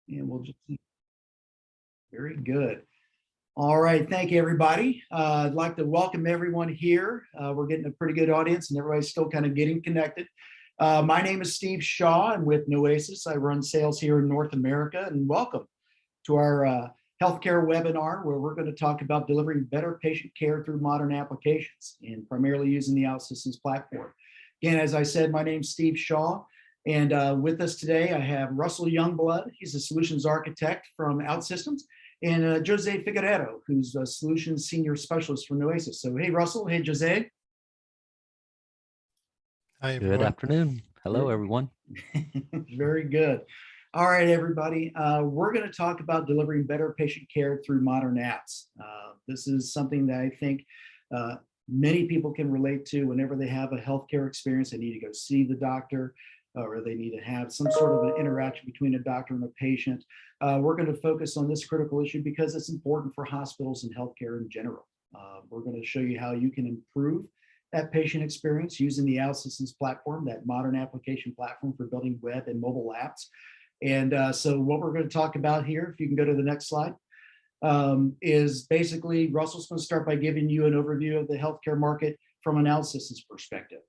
and we'll just see. Very good. All right, thank you, everybody. I'd like to welcome everyone here. We're getting a pretty good audience, and everybody's still kind of getting connected. My name is Steve Shaw. I'm with Noasis. I run sales here in North America, and welcome to our healthcare webinar, where we're going to talk about delivering better patient care through modern applications, and primarily using the Outsystems platform. Again, as I said, my name's Steve Shaw. And with us today, I have Russell Youngblood. He's a solutions architect from Outsystems, and Jose Figueredo, who's a solutions senior specialist for Noasis. So, hey, Russell. Hey, Jose. Hi, everyone. Good afternoon. Hello, everyone. Very good. All right, everybody. We're going to talk about delivering better patient care through modern apps. This is something that I think many people can relate to whenever they have a healthcare experience. They need to go see the doctor, or they need to have some sort of an interaction between a doctor and a patient. We're going to focus on this critical issue because it's important for hospitals and healthcare in general. We're going to show you how you can improve that patient experience using the Outsystems platform, that modern application platform for building web and mobile apps. And so what we're going to talk about here, if you can go to the next slide, is basically Russell's going to start by giving you an overview of the healthcare market from an Outsystems perspective.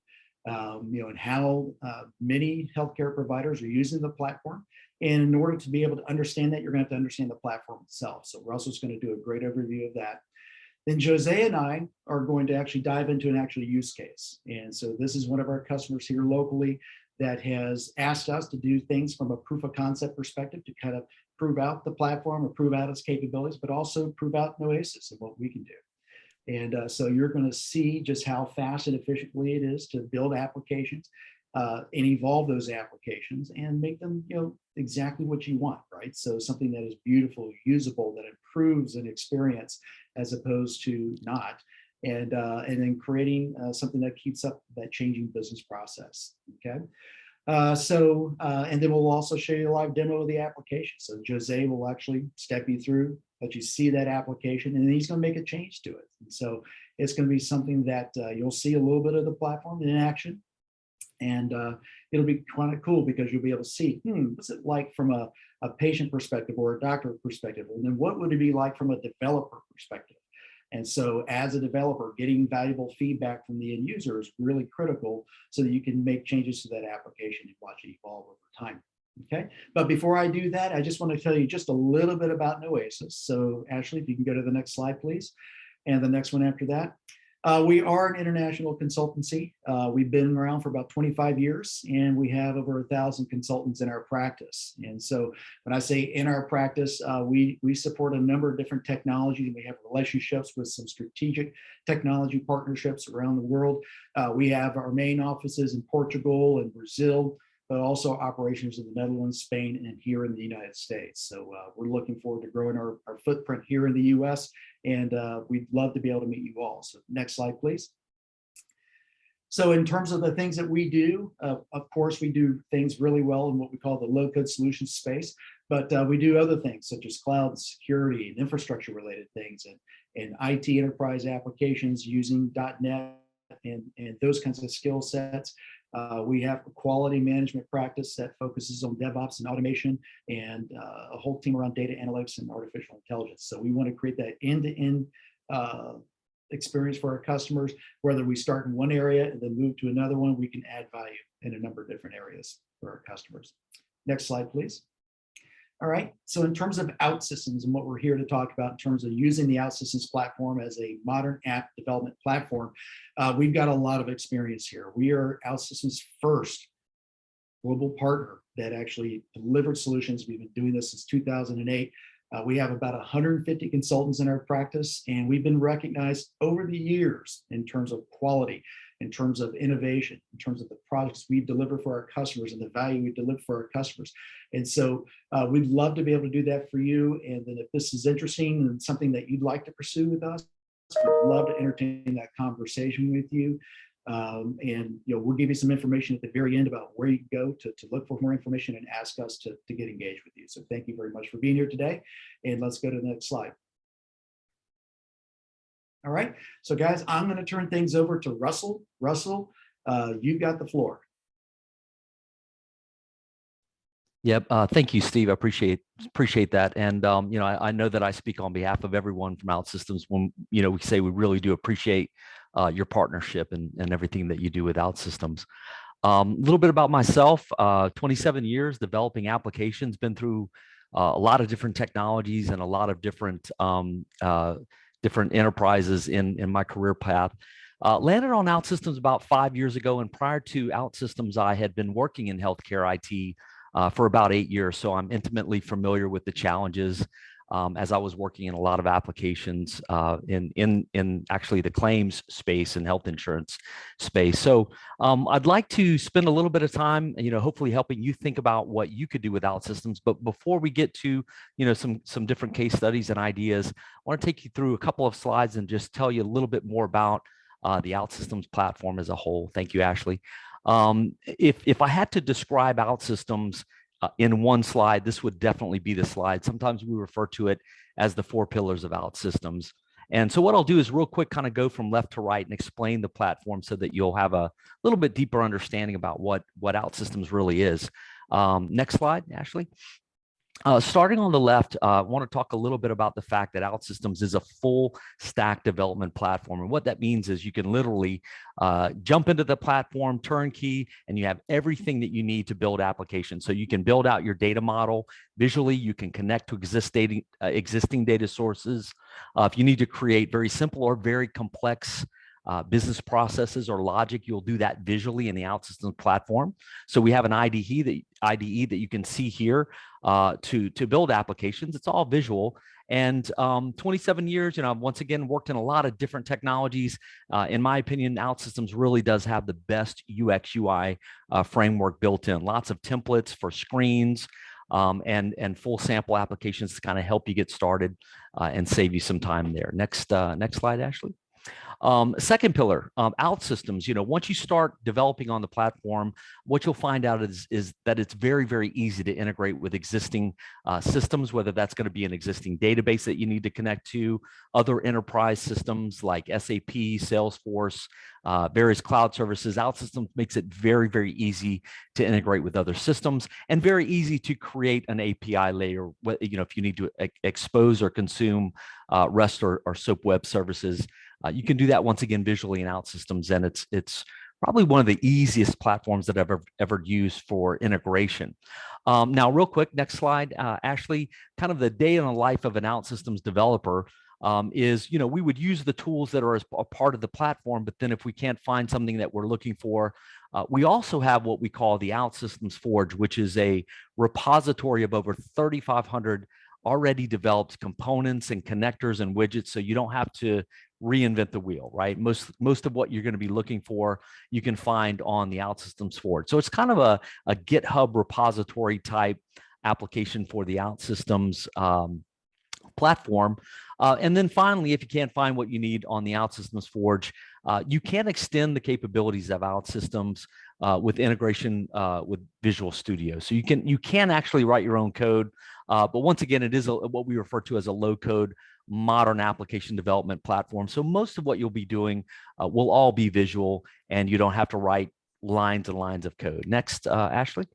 And how many healthcare providers are using the platform. And in order to be able to understand that, you're going to have to understand the platform itself. So Russell's going to do a great overview of that. Then Jose and I are going to actually dive into an actual use case. And so this is one of our customers here locally that has asked us to do things from a proof of concept perspective to kind of prove out the platform or prove out its capabilities, but also prove out Noasis and what we can do. And so you're going to see just how fast and efficiently it is to build applications and evolve those applications and make them, exactly what you want, right? So something that is beautiful, usable, that improves an experience as opposed to not, and then creating something that keeps up that changing business process. Okay. And then we'll also show you a live demo of the application. So Jose will actually step you through, let you see that application, and then he's going to make a change to it. And so it's going to be something that you'll see a little bit of the platform in action. And it'll be kind of cool because you'll be able to see, what's it like from a patient perspective or a doctor perspective? And then what would it be like from a developer perspective? And so as a developer, getting valuable feedback from the end user is really critical so that you can make changes to that application and watch it evolve over time. Okay, but before I do that, I just want to tell you just a little bit about Noasis. So Ashley, if you can go to the next slide, please. And the next one after that. We are an international consultancy. We've been around for about 25 years, and we have over 1,000 consultants in our practice. And so when I say in our practice, we support a number of different technologies. We have relationships with some strategic technology partnerships around the world. We have our main offices in Portugal and Brazil, but also operations in the Netherlands, Spain, and here in the United States. So we're looking forward to growing our footprint here in the US, and we'd love to be able to meet you all. So next slide, please. So in terms of the things that we do, of course, we do things really well in what we call the low-code solutions space, but we do other things such as cloud security and infrastructure related things and IT enterprise applications using .NET and those kinds of skill sets. We have a quality management practice that focuses on DevOps and automation, and a whole team around data analytics and artificial intelligence. So we want to create that end-to-end experience for our customers. Whether we start in one area and then move to another one, we can add value in a number of different areas for our customers. Next slide, please. All right, so in terms of Outsystems and what we're here to talk about in terms of using the Outsystems platform as a modern app development platform, we've got a lot of experience here. We are Outsystems' first global partner that actually delivered solutions. We've been doing this since 2008. We have about 150 consultants in our practice, and we've been recognized over the years in terms of quality, in terms of innovation, in terms of the products we deliver for our customers and the value we deliver for our customers. And so we'd love to be able to do that for you. And then if this is interesting and something that you'd like to pursue with us, we'd love to entertain that conversation with you. And we'll give you some information at the very end about where you can go to look for more information and ask us to get engaged with you. So thank you very much for being here today. And let's go to the next slide. All right, so guys, I'm going to turn things over to Russell. Russell, you've got the floor. Yep. Thank you, Steve. I appreciate that. And I know that I speak on behalf of everyone from OutSystems when we say we really do appreciate your partnership and everything that you do with OutSystems. A little bit about myself: 27 years developing applications, been through a lot of different technologies and a lot of different enterprises in my career path. Landed on OutSystems about 5 years ago, and prior to OutSystems, I had been working in healthcare IT for about 8 years. So I'm intimately familiar with the challenges as I was working in a lot of applications in actually the claims space and health insurance space. So I'd like to spend a little bit of time, hopefully helping you think about what you could do with OutSystems. But before we get to, some different case studies and ideas, I want to take you through a couple of slides and just tell you a little bit more about the OutSystems platform as a whole. Thank you, Ashley. If I had to describe OutSystems in one slide, this would definitely be the slide. Sometimes we refer to it as the 4 pillars of OutSystems. And so what I'll do is real quick kind of go from left to right and explain the platform so that you'll have a little bit deeper understanding about what OutSystems really is. Next slide, Ashley. Starting on the left, I want to talk a little bit about the fact that OutSystems is a full stack development platform. And what that means is you can literally jump into the platform, turnkey, and you have everything that you need to build applications. So you can build out your data model visually. You can connect to existing data sources. If you need to create very simple or very complex business processes or logic, you'll do that visually in the OutSystems platform. So we have an IDE that you can see here to build applications. It's all visual. And 27 years, once again, worked in a lot of different technologies. In my opinion, OutSystems really does have the best UX UI framework built in. Lots of templates for screens and full sample applications to kind of help you get started and save you some time there. Next slide, Ashley. Second pillar, OutSystems. Once you start developing on the platform, what you'll find out is that it's very, very easy to integrate with existing systems, whether that's going to be an existing database that you need to connect to, other enterprise systems like SAP, Salesforce, various cloud services. OutSystems makes it very, very easy to integrate with other systems and very easy to create an API layer. If you need to expose or consume REST or SOAP web services. You can do that once again visually in OutSystems, and it's probably one of the easiest platforms that I've ever used for integration. Now, real quick, next slide, Ashley. Kind of the day in the life of an OutSystems developer is, we would use the tools that are as a part of the platform, but then if we can't find something that we're looking for, we also have what we call the Outsystems Forge, which is a repository of over 3,500 already developed components and connectors and widgets, so you don't have to reinvent the wheel, right? Most of what you're going to be looking for, you can find on the Outsystems Forge. So it's kind of a GitHub repository type application for the Outsystems platform. And then finally, if you can't find what you need on the Outsystems Forge, you can extend the capabilities of Outsystems with integration with Visual Studio. So you can actually write your own code, but once again, it is what we refer to as a low-code modern application development platform. So most of what you'll be doing will all be visual, and you don't have to write lines and lines of code. Next, Ashley.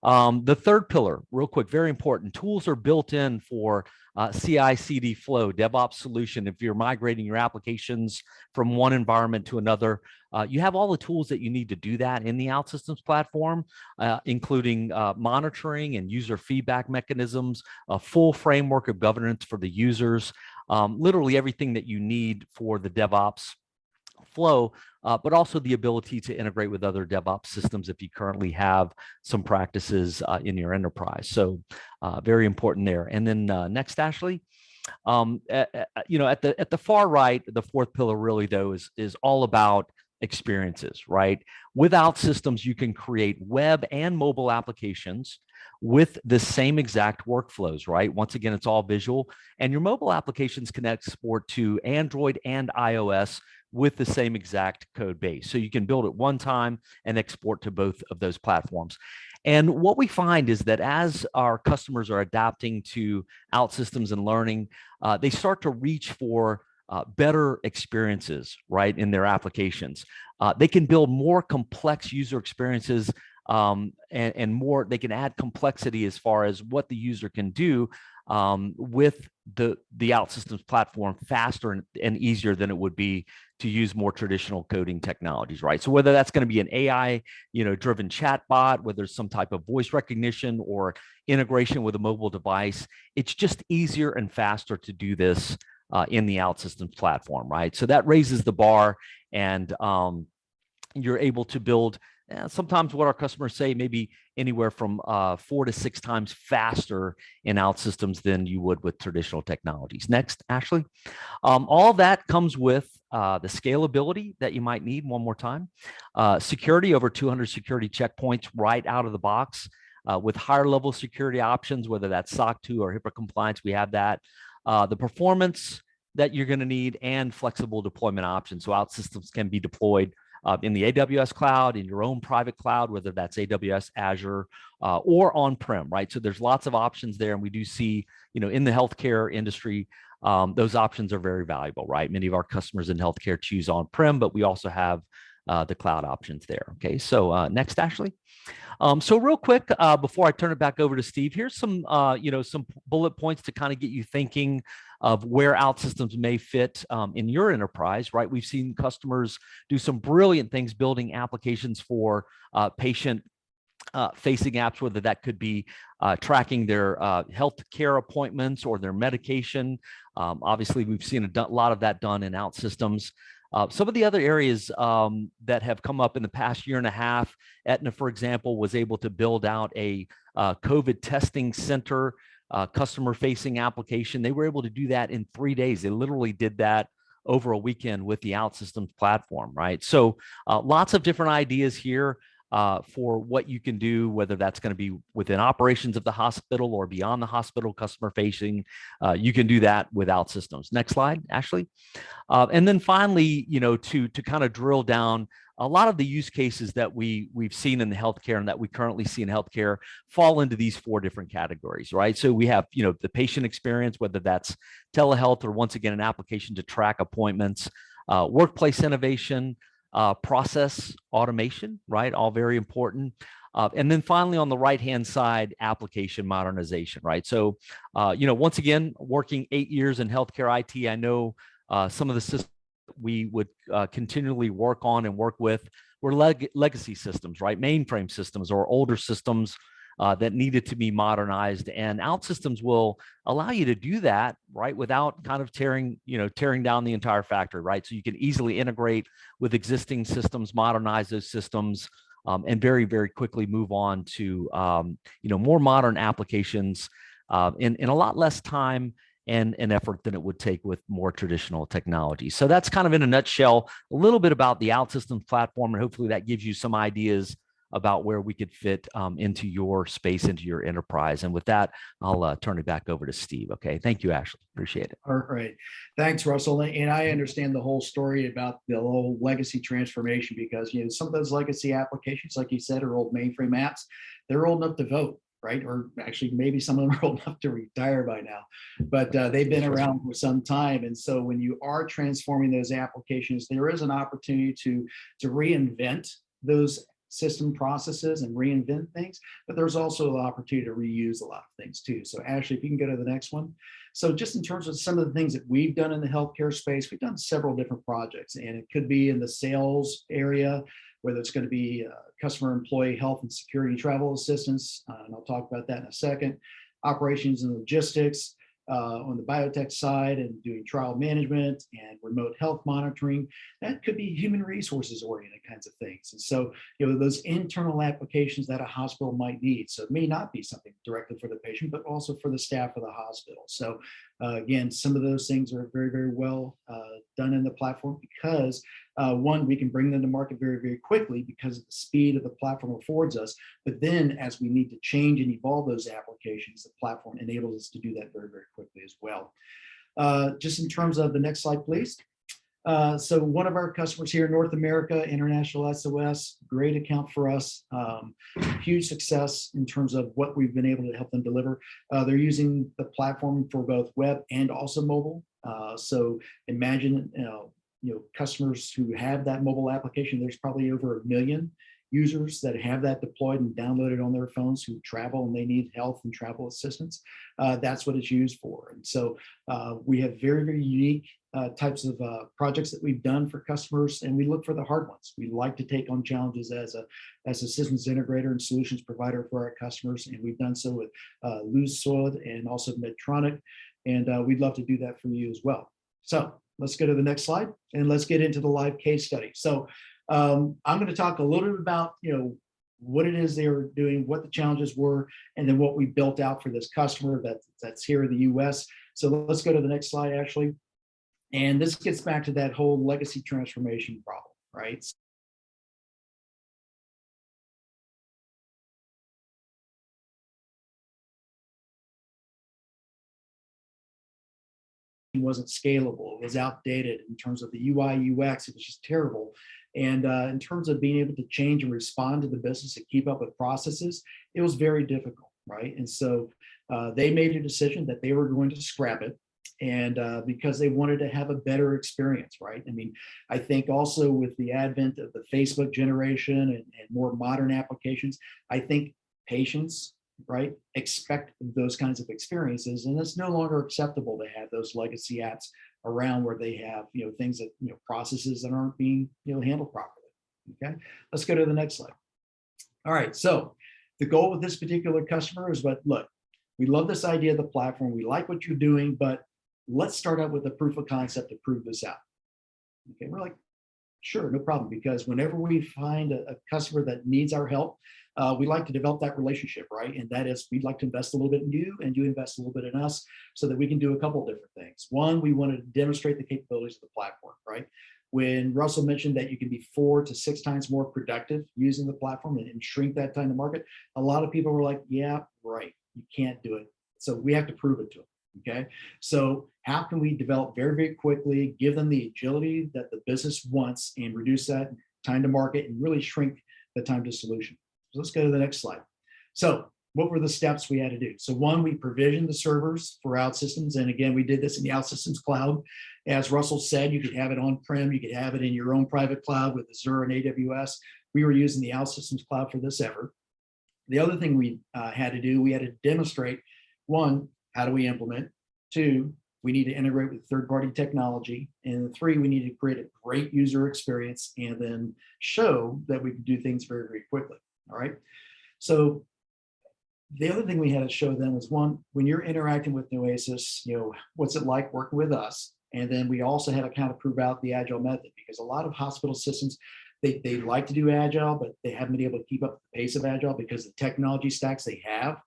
The third pillar, real quick, very important. Tools are built in for CI/CD flow, DevOps solution. If you're migrating your applications from one environment to another, you have all the tools that you need to do that in the OutSystems platform, including monitoring and user feedback mechanisms, a full framework of governance for the users, literally everything that you need for the DevOps flow, but also the ability to integrate with other DevOps systems if you currently have some practices in your enterprise. So very important there. And then next, Ashley. At the far right, the fourth pillar really though is all about experiences, right? With OutSystems, you can create web and mobile applications with the same exact workflows, right? Once again, it's all visual, and your mobile applications can export to Android and iOS with the same exact code base. So you can build it one time and export to both of those platforms. And what we find is that as our customers are adapting to OutSystems and learning, they start to reach for better experiences, right, in their applications. They can build more complex user experiences and more. They can add complexity as far as what the user can do with the Outsystems platform faster and easier than it would be to use more traditional coding technologies, right? So whether that's going to be an AI, driven chatbot, whether there's some type of voice recognition or integration with a mobile device, it's just easier and faster to do this in the Outsystems platform, right? So that raises the bar, and you're able to build sometimes what our customers say, maybe anywhere from 4 to 6 times faster in Outsystems than you would with traditional technologies. Next, Ashley. All that comes with the scalability that you might need. One more time. Security, over 200 security checkpoints right out of the box with higher level security options, whether that's SOC 2 or HIPAA compliance, we have that. The performance that you're going to need and flexible deployment options. So Outsystems can be deployed in the AWS cloud, in your own private cloud, whether that's AWS, Azure, or on-prem, right? So there's lots of options there. And we do see, in the healthcare industry, those options are very valuable, right? Many of our customers in healthcare choose on-prem, but we also have the cloud options there. Okay, so next, Ashley. So real quick, before I turn it back over to Steve, here's some, some bullet points to kind of get you thinking of where Outsystems may fit in your enterprise, right? We've seen customers do some brilliant things building applications for patient facing apps, whether that could be tracking their health care appointments or their medication. Obviously, we've seen a lot of that done in Outsystems. Some of the other areas that have come up in the past year and a half, Aetna, for example, was able to build out a COVID testing center, customer-facing application. They were able to do that in 3 days. They literally did that over a weekend with the Outsystems platform, right? So lots of different ideas here for what you can do, whether that's going to be within operations of the hospital or beyond the hospital, customer-facing. You can do that with Outsystems. Next slide, Ashley. And then finally, to kind of drill down, a lot of the use cases that we've seen in the healthcare and that we currently see in healthcare fall into these 4 different categories, right? So we have, the patient experience, whether that's telehealth or once again, an application to track appointments, workplace innovation, process automation, right? All very important. And then finally, on the right-hand side, application modernization, right? So, once again, working 8 years in healthcare IT, I know some of the systems we would continually work on and work with were legacy systems, right? Mainframe systems or older systems that needed to be modernized. And Outsystems will allow you to do that, right, without kind of tearing down the entire factory, right? So you can easily integrate with existing systems, modernize those systems, and very, very quickly move on to more modern applications in a lot less time and effort than it would take with more traditional technology. So that's kind of in a nutshell, a little bit about the Outsystems platform, and hopefully that gives you some ideas about where we could fit into your space, into your enterprise. And with that, I'll turn it back over to Steve. Okay, thank you, Ashley. Appreciate it. All right, thanks, Russell. And I understand the whole story about the whole legacy transformation because some of those legacy applications, like you said, are old mainframe apps. They're old enough to vote, right? Or actually, maybe some of them are old enough to retire by now, but they've been around for some time. And so when you are transforming those applications, there is an opportunity to reinvent those system processes and reinvent things, but there's also an opportunity to reuse a lot of things too. So Ashley, if you can go to the next one. So just in terms of some of the things that we've done in the healthcare space, we've done several different projects, and it could be in the sales area, whether it's going to be customer employee health and security travel assistance, and I'll talk about that in a second, operations and logistics, on the biotech side and doing trial management and remote health monitoring. That could be human resources oriented kinds of things. And so, those internal applications that a hospital might need. So it may not be something directly for the patient, but also for the staff of the hospital. So again, some of those things are very, very well done in the platform because one, we can bring them to market very, very quickly because of the speed of the platform affords us. But then as we need to change and evolve those applications, the platform enables us to do that very, very quickly as well. Just in terms of the next slide, please. So one of our customers here in North America, International SOS, great account for us, huge success in terms of what we've been able to help them deliver. They're using the platform for both web and also mobile. So imagine, customers who have that mobile application, there's probably over 1 million users that have that deployed and downloaded on their phones who travel and they need health and travel assistance. That's what it's used for. And so we have very, very unique types of projects that we've done for customers, and we look for the hard ones. We like to take on challenges as a systems integrator and solutions provider for our customers, and we've done so with Lose Solid and also Medtronic, and we'd love to do that for you as well. So let's go to the next slide, and let's get into the live case study. So I'm going to talk a little bit about what it is they were doing, what the challenges were, and then what we built out for this customer that's here in the US. So let's go to the next slide, actually. And this gets back to that whole legacy transformation problem, right? It wasn't scalable, it was outdated in terms of the UI, UX, it was just terrible. And in terms of being able to change and respond to the business and keep up with processes, it was very difficult, right? And so they made a decision that they were going to scrap it. And because they wanted to have a better experience, right? I mean, I think also with the advent of the Facebook generation and more modern applications, I think patients, right, expect those kinds of experiences, and it's no longer acceptable to have those legacy apps around where they have things that processes that aren't being handled properly. Okay, let's go to the next slide. All right, so the goal with this particular customer is, but look, we love this idea of the platform, we like what you're doing, but let's start out with a proof of concept to prove this out. Okay, we're like, sure, no problem, because whenever we find a customer that needs our help, we like to develop that relationship, right? And that is, we'd like to invest a little bit in you and you invest a little bit in us so that we can do a couple of different things. One, we want to demonstrate the capabilities of the platform, right? When Russell mentioned that you can be 4 to 6 times more productive using the platform and shrink that time to market, a lot of people were like, yeah, right, you can't do it. So we have to prove it to them. Okay, so how can we develop very, very quickly, give them the agility that the business wants, and reduce that time to market and really shrink the time to solution? So let's go to the next slide. So what were the steps we had to do? So one, we provisioned the servers for Outsystems. And again, we did this in the Outsystems cloud. As Russell said, you could have it on-prem, you could have it in your own private cloud with Azure and AWS. We were using the Outsystems cloud for this effort. The other thing we had to do, we had to demonstrate, one, how do we implement? 2, we need to integrate with third-party technology. And 3, we need to create a great user experience and then show that we can do things very, very quickly. All right. So the other thing we had to show them was, one, when you're interacting with Oasis, what's it like working with us? And then we also had to kind of prove out the agile method, because a lot of hospital systems, they like to do agile, but they haven't been able to keep up the pace of agile because the technology stacks they have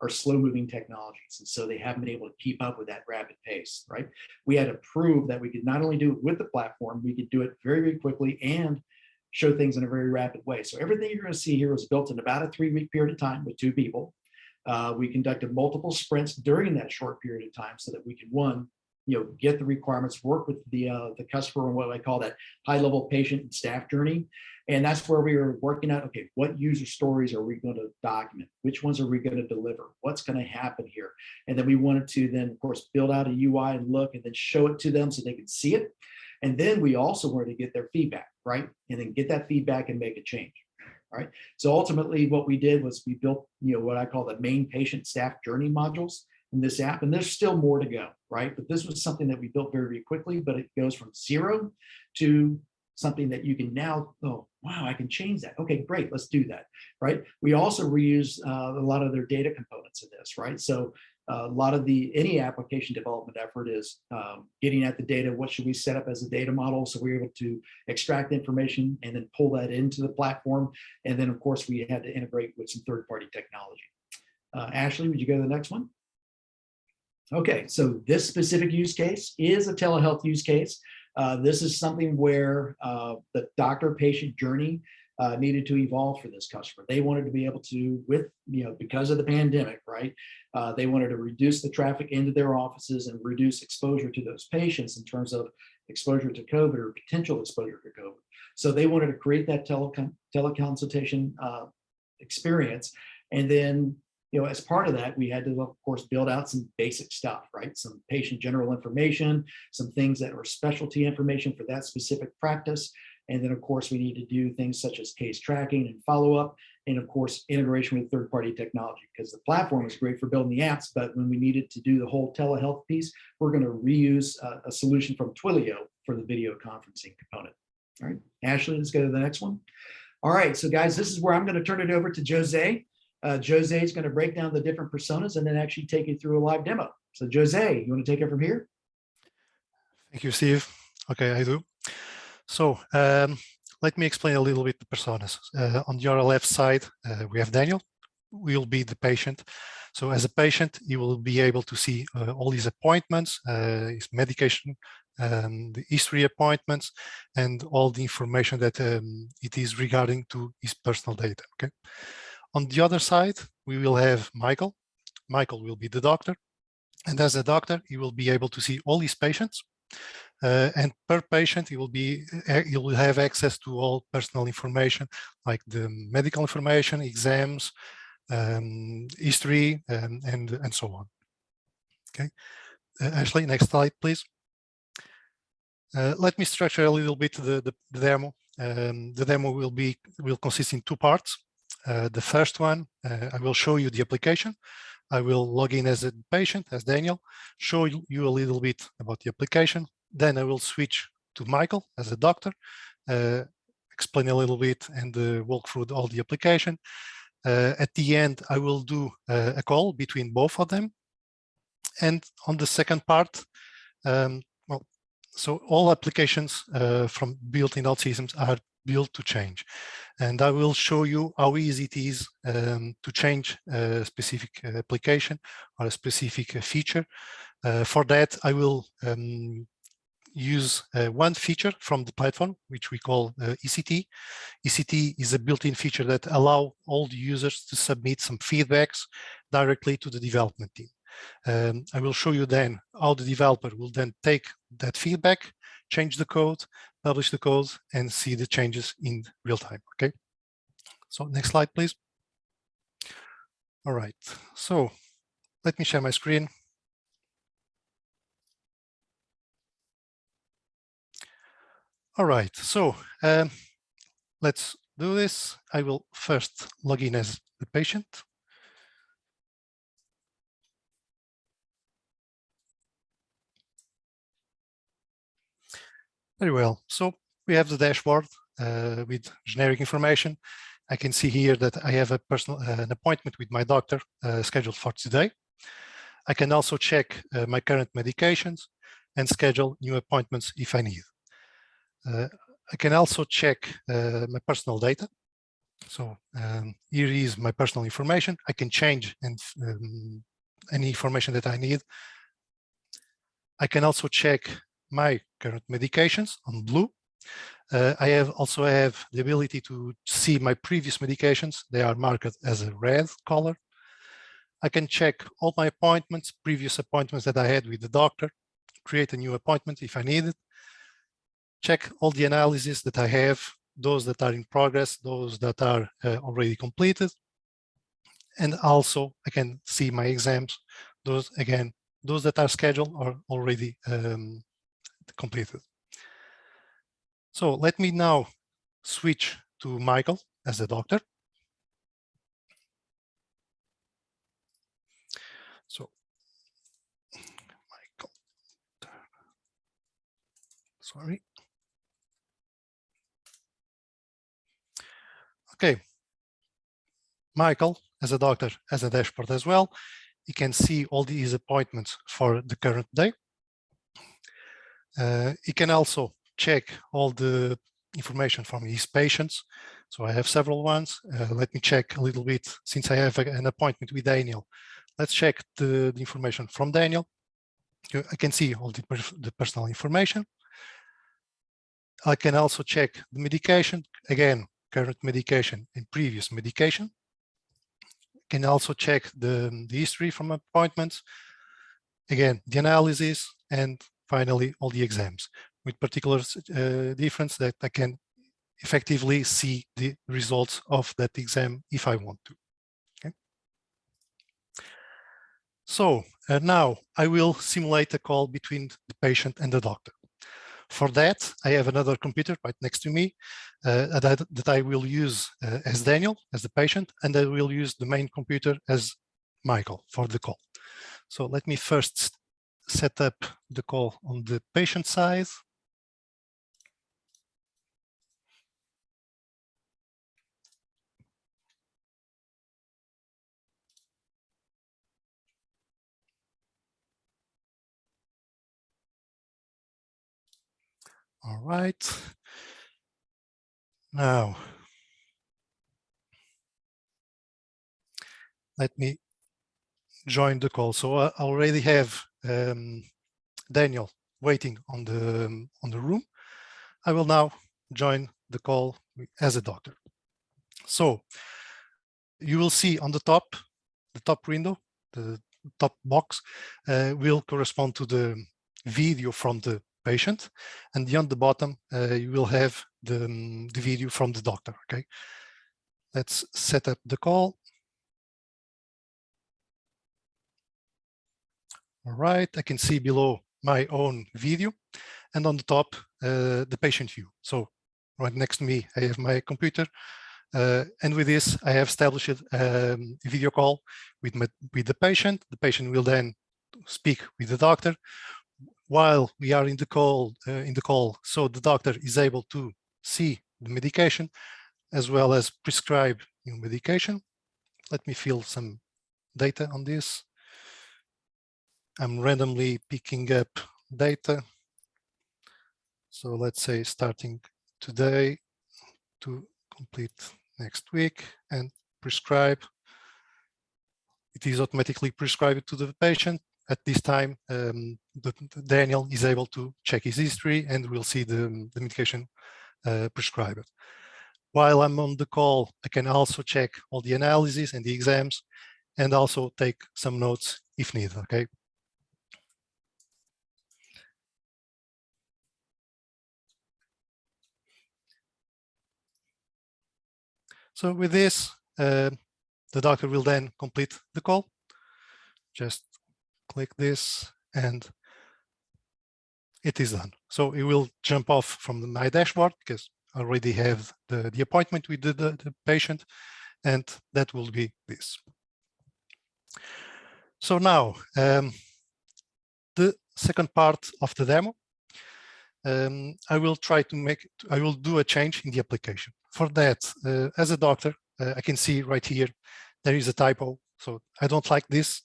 are slow moving technologies. And so they haven't been able to keep up with that rapid pace, right? We had to prove that we could not only do it with the platform, we could do it very, very quickly and show things in a very rapid way. So everything you're going to see here was built in about a 3-week period of time with 2 people. We conducted multiple sprints during that short period of time so that we could, one, get the requirements, work with the customer on what I call that high-level patient and staff journey. And that's where we were working out, okay, what user stories are we going to document? Which ones are we going to deliver? What's going to happen here? And then we wanted to then, of course, build out a UI and look and then show it to them so they could see it. And then we also wanted to get their feedback, right? And then get that feedback and make a change. All right. So ultimately what we did was we built, what I call the main patient staff journey modules in this app. And there's still more to go, right? But this was something that we built very, very quickly, but it goes from 0 to something that you can now, oh, wow, I can change that. Okay, great, let's do that, right? We also reuse a lot of their data components of this, right? So a lot of any application development effort is getting at the data. What should we set up as a data model? So we're able to extract information and then pull that into the platform. And then of course we had to integrate with some third-party technology. Ashley, would you go to the next one? Okay, so this specific use case is a telehealth use case. This is something where the doctor-patient journey needed to evolve for this customer. They wanted to be able to, because of the pandemic, right? They wanted to reduce the traffic into their offices and reduce exposure to those patients in terms of exposure to COVID or potential exposure to COVID. So they wanted to create that teleconsultation experience. And then, as part of that, we had to, of course, build out some basic stuff, right? Some patient general information, some things that were specialty information for that specific practice. And then, of course, we need to do things such as case tracking and follow-up, and of course, integration with third-party technology, because the platform is great for building the apps, but when we needed to do the whole telehealth piece, we're going to reuse a solution from Twilio for the video conferencing component. All right, Ashley, let's go to the next one. All right, so guys, this is where I'm going to turn it over to Jose. Jose is going to break down the different personas and then actually take you through a live demo. So Jose, you want to take it from here? Thank you, Steve. Okay, I do. So let me explain a little bit the personas. On your left side, we have Daniel. Will be the patient. So as a patient, you will be able to see all his appointments, his medication, the history appointments, and all the information that it is regarding to his personal data. Okay. On the other side, we will have Michael. Michael will be the doctor. And as a doctor, he will be able to see all his patients. And per patient, he will have access to all personal information, like the medical information, exams, history, and so on. Okay, Ashley, next slide, please. Let me structure a little bit the demo. The demo will consist in two parts. The first one, I will show you the application. I will log in as a patient, as Daniel, show you a little bit about the application. Then I will switch to Michael as a doctor, explain a little bit and walk through all the application. At the end, I will do a call between both of them. And on the second part, so all applications from built in Outsystems are built to change. And I will show you how easy it is to change a specific application or a specific feature. For that, I will use one feature from the platform, which we call ECT. ECT is a built-in feature that allows all the users to submit some feedbacks directly to the development team. I will show you then how the developer will then take that feedback, change the code, publish the code, and see the changes in real time. Okay. So next slide, please. All right. So let me share my screen. All right. So let's do this. I will first log in as the patient. Very well. So we have the dashboard with generic information. I can see here that I have an appointment with my doctor scheduled for today. I can also check my current medications and schedule new appointments if I need. I can also check my personal data. So here is my personal information. I can change and any information that I need. I can also check my current medications on blue. I also have the ability to see my previous medications. They are marked as a red color. I can check all my appointments, previous appointments that I had with the doctor, create a new appointment if I need it, check all the analysis that I have, those that are in progress, those that are already completed. And also I can see my exams, those that are scheduled or already completed. So let me now switch to Michael as a doctor. So Michael, sorry. Okay. Michael, as a doctor, has a dashboard as well. He can see all these appointments for the current day. He can also check all the information from his patients. So I have several ones. Let me check a little bit, since I have an appointment with Daniel. Let's check the information from Daniel. I can see all the personal information. I can also check the medication, again, current medication and previous medication. Can also check the history from appointments, again, the analysis, and finally all the exams, with particular difference that I can effectively see the results of that exam if I want to. Okay. So now I will simulate a call between the patient and the doctor. For that, I have another computer right next to me that I will use as Daniel, as the patient, and I will use the main computer as Michael for the call. So let me first set up the call on the patient side. All right. Now, let me join the call. So I already have Daniel waiting on the room. I will now join the call as a doctor. So you will see on the top window, the top box will correspond to the video from the patient, and on the bottom you will have the video from the doctor. Okay, let's set up the call. All right, I can see below my own video, and on the top the patient view. So right next to me I have my computer, and with this I have established a video call with the patient. The patient will then speak with the doctor while we are in the call. So the doctor is able to see the medication as well as prescribe new medication. Let me fill some data on this. I'm randomly picking up data. So let's say starting today to complete next week and prescribe. It is automatically prescribed to the patient. At this time, Daniel is able to check his history and we'll see the medication prescribed. While I'm on the call, I can also check all the analysis and the exams and also take some notes if needed, okay? So with this, the doctor will then complete the call. Just click this and it is done. So it will jump off from my dashboard because I already have the appointment with the patient, and that will be this. So now, the second part of the demo, I will do a change in the application. For that, as a doctor, I can see right here, there is a typo. So I don't like this.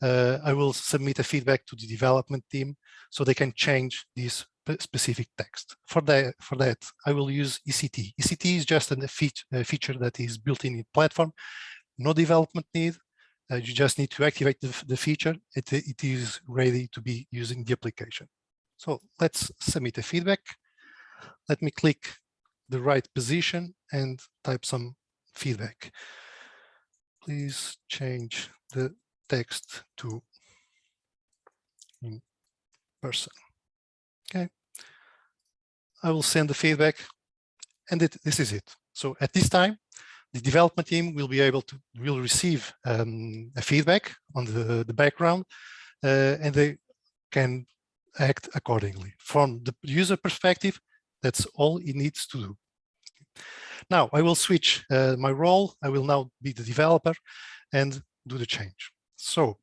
I will submit a feedback to the development team so they can change this specific text. For that, I will use ECT. ECT is just a feature that is built in the platform. No development need. You just need to activate the feature. It is ready to be using the application. So let's submit a feedback. Let me click the right position and type some feedback. Please change the text to in person. Okay. I will send the feedback, and this is it. So at this time, the development team will be able to receive a feedback on the background, and they can act accordingly. From the user perspective, that's all it needs to do. Now I will switch my role. I will now be the developer and do the change. So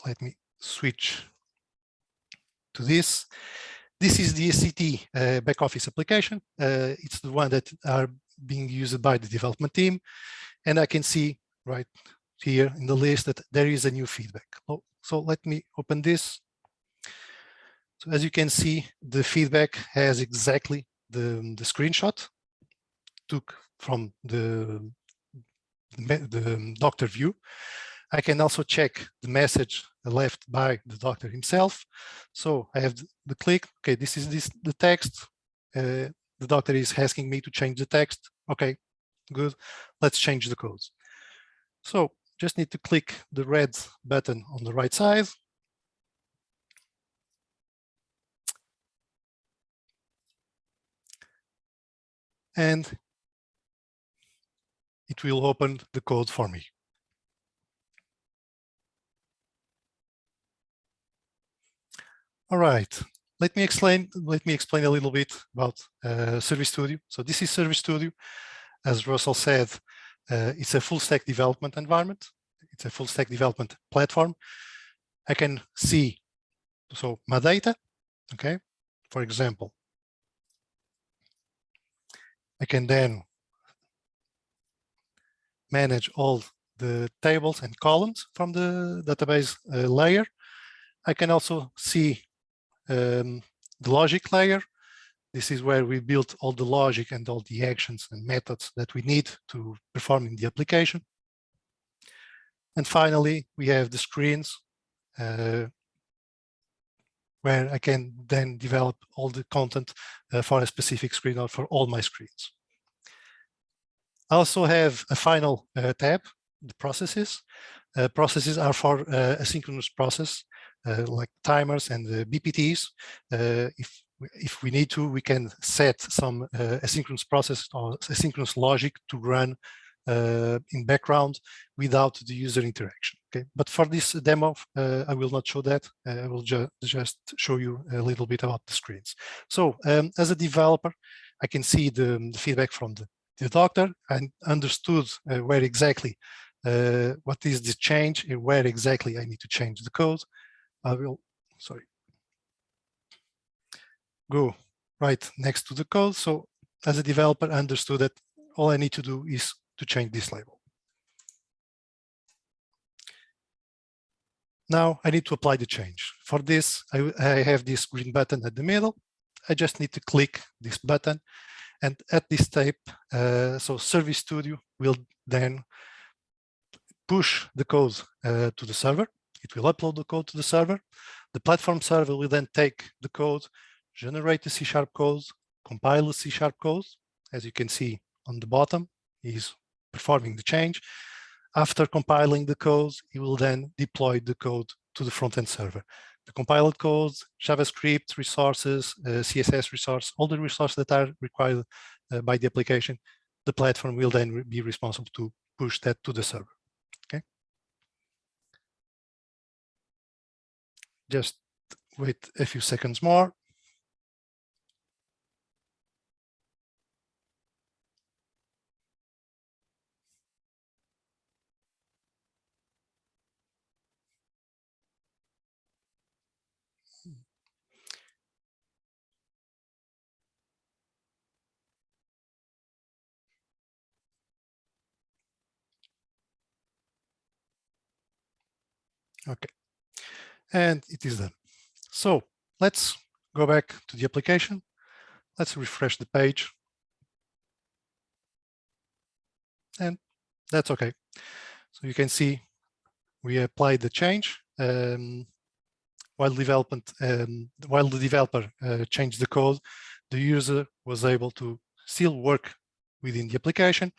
let me switch to this. This is the ECT back office application. It's the one that are being used by the development team. And I can see right here in the list that there is a new feedback. So let me open this. So as you can see, the feedback has exactly the screenshot took from the doctor view. I can also check the message left by the doctor himself. So I have the click. Okay, this is the text. The doctor is asking me to change the text. Okay, good. Let's change the codes. So just need to click the red button on the right side. And it will open the code for me. All right. let me explain a little bit about Service Studio. So this is Service Studio. As Russell said, it's a full stack development environment. It's a full stack development platform. I can see, so my data, okay? For example, I can then manage all the tables and columns from the database layer. I can also see the logic layer. This is where we built all the logic and all the actions and methods that we need to perform in the application. And finally, we have the screens where I can then develop all the content for a specific screen or for all my screens. I also have a final tab, the processes. Processes are for asynchronous process, like timers and BPTs. If we need to, we can set some asynchronous process or asynchronous logic to run in background without the user interaction. Okay, but for this demo, I will not show that. I will just show you a little bit about the screens. So as a developer, I can see the feedback from the doctor and understood where exactly what is the change and where exactly I need to change the code. I will, sorry, go right next to the code. So as a developer, I understood that all I need to do is to change this label. Now I need to apply the change. For this, I have this green button at the middle. I just need to click this button. And at this step, so Service Studio will then push the code to the server. It will upload the code to the server. The platform server will then take the code, generate the C# code, compile the C# code. As you can see on the bottom, is performing the change. After compiling the code, he will then deploy the code to the front-end server. The compiled code, JavaScript resources, CSS resource, all the resources that are required by the application, the platform will then be responsible to push that to the server. Okay. Just wait a few seconds more. Okay, and it is done. So let's go back to the application. Let's refresh the page. And that's okay. So you can see we applied the change while the developer changed the code, the user was able to still work within the application.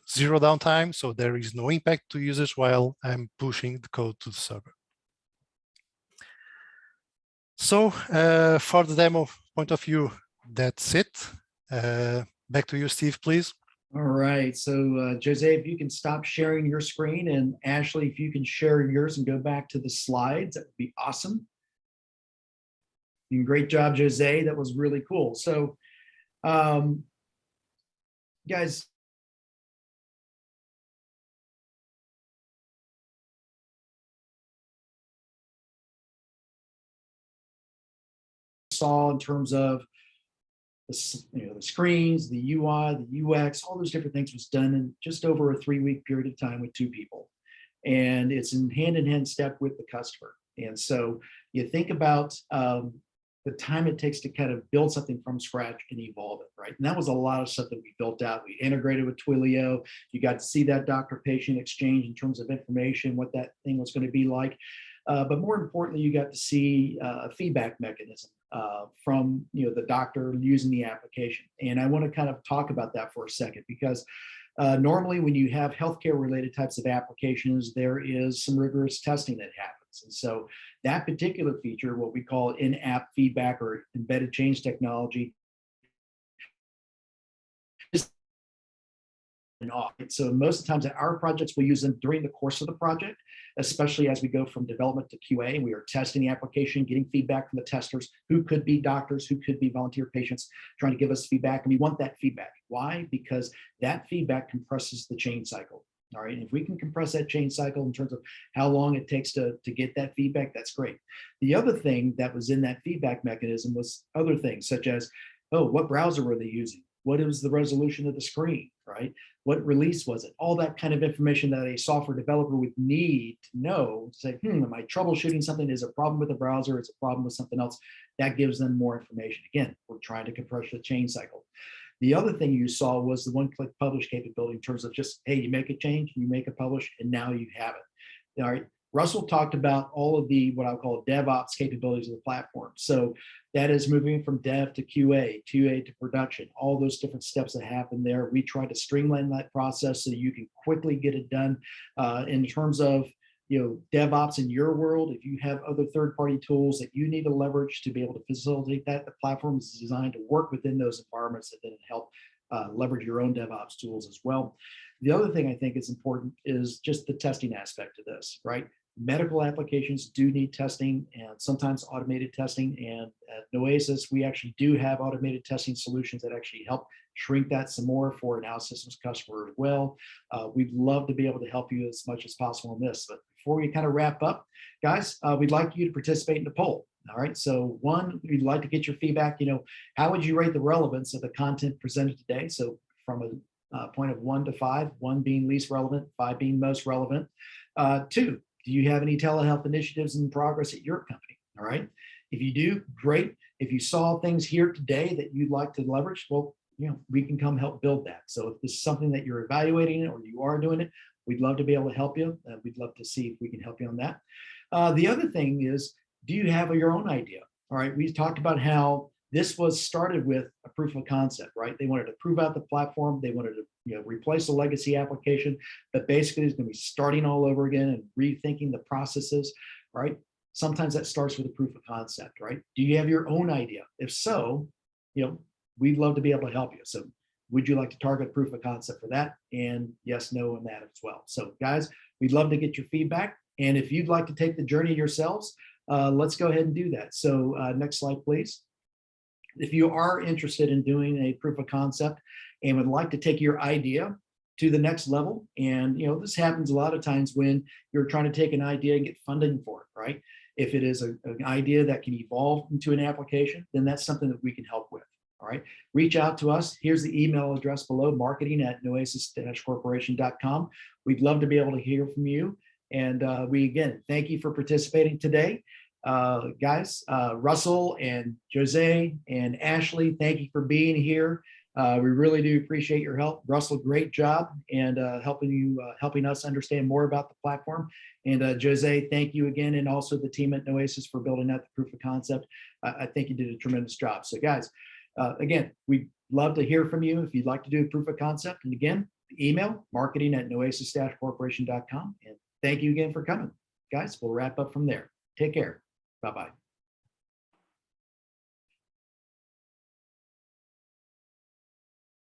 Zero downtime, so there is no impact to users while I'm pushing the code to the server. So for the demo point of view, that's it. Back to you, Steve, please. All right, so Jose, if you can stop sharing your screen, and Ashley, if you can share yours and go back to the slides, that would be awesome. And great job, Jose, that was really cool. So guys, saw in terms of the screens, the UI, the UX, all those different things was done in just over a 3-week period of time with 2 people. And it's in hand-in-hand step with the customer. And so you think about the time it takes to kind of build something from scratch and evolve it, right? And that was a lot of stuff that we built out. We integrated with Twilio. You got to see that doctor-patient exchange in terms of information, what that thing was going to be like. But more importantly, you got to see a feedback mechanism from the doctor using the application. And I want to kind of talk about that for a second, because normally when you have healthcare related types of applications, there is some rigorous testing that happens. And so that particular feature, what we call in-app feedback or embedded change technology, and off. So most of the times at our projects, we use them during the course of the project, especially as we go from development to QA, and we are testing the application, getting feedback from the testers, who could be doctors, who could be volunteer patients, trying to give us feedback. And we want that feedback. Why? Because that feedback compresses the change cycle. All right. And if we can compress that change cycle in terms of how long it takes to get that feedback, that's great. The other thing that was in that feedback mechanism was other things such as, oh, what browser were they using? What was the resolution of the screen, right? What release was it? All that kind of information that a software developer would need to know, to say, am I troubleshooting something? Is a problem with the browser? Is a problem with something else? That gives them more information. Again, we're trying to compress the change cycle. The other thing you saw was the one-click publish capability in terms of just, hey, you make a change, you make a publish, and now you have it. All right. Russell talked about all of the, what I'll call DevOps capabilities of the platform. So that is moving from dev to QA to production, all those different steps that happen there. We try to streamline that process so you can quickly get it done. In terms of, DevOps in your world, if you have other third-party tools that you need to leverage to be able to facilitate that, the platform is designed to work within those environments that then help leverage your own DevOps tools as well. The other thing I think is important is just the testing aspect of this, right? Medical applications do need testing and sometimes automated testing. And at Noesis, we actually do have automated testing solutions that actually help shrink that some more for an Outsystems customer as well. We'd love to be able to help you as much as possible in this. But before we kind of wrap up, guys, we'd like you to participate in the poll. All right. So one, we'd like to get your feedback. How would you rate the relevance of the content presented today? So from a point of 1 to 5, 1 being least relevant, 5 being most relevant. 2, do you have any telehealth initiatives in progress at your company? All right. If you do, great. If you saw things here today that you'd like to leverage, well, we can come help build that. So if this is something that you're evaluating or you are doing it, we'd love to be able to help you. We'd love to see if we can help you on that. The other thing is, do you have your own idea? All right. We talked about how this was started with a proof of concept, right? They wanted to prove out the platform. They wanted to replace a legacy application, but basically it's going to be starting all over again and rethinking the processes, right? Sometimes that starts with a proof of concept, right? Do you have your own idea? If so, we'd love to be able to help you. So would you like to target proof of concept for that? And yes, no, and that as well. So guys, we'd love to get your feedback. And if you'd like to take the journey yourselves, let's go ahead and do that. So next slide, please. If you are interested in doing a proof of concept and would like to take your idea to the next level, and this happens a lot of times when you're trying to take an idea and get funding for it, right? If it is an idea that can evolve into an application, then that's something that we can help with. All right, reach out to us. Here's the email address below, marketing@noesis-corporation.com. We'd love to be able to hear from you. And we, again, thank you for participating today. Guys, Russell and Jose and Ashley, thank you for being here. We really do appreciate your help. Russell, great job and helping us understand more about the platform. And Jose, thank you again, and also the team at Noesis for building out the proof of concept. I think you did a tremendous job. So guys, again, we'd love to hear from you if you'd like to do a proof of concept. And again, email marketing@noesis-corporation.com. And thank you again for coming. Guys, we'll wrap up from there. Take care. Bye-bye.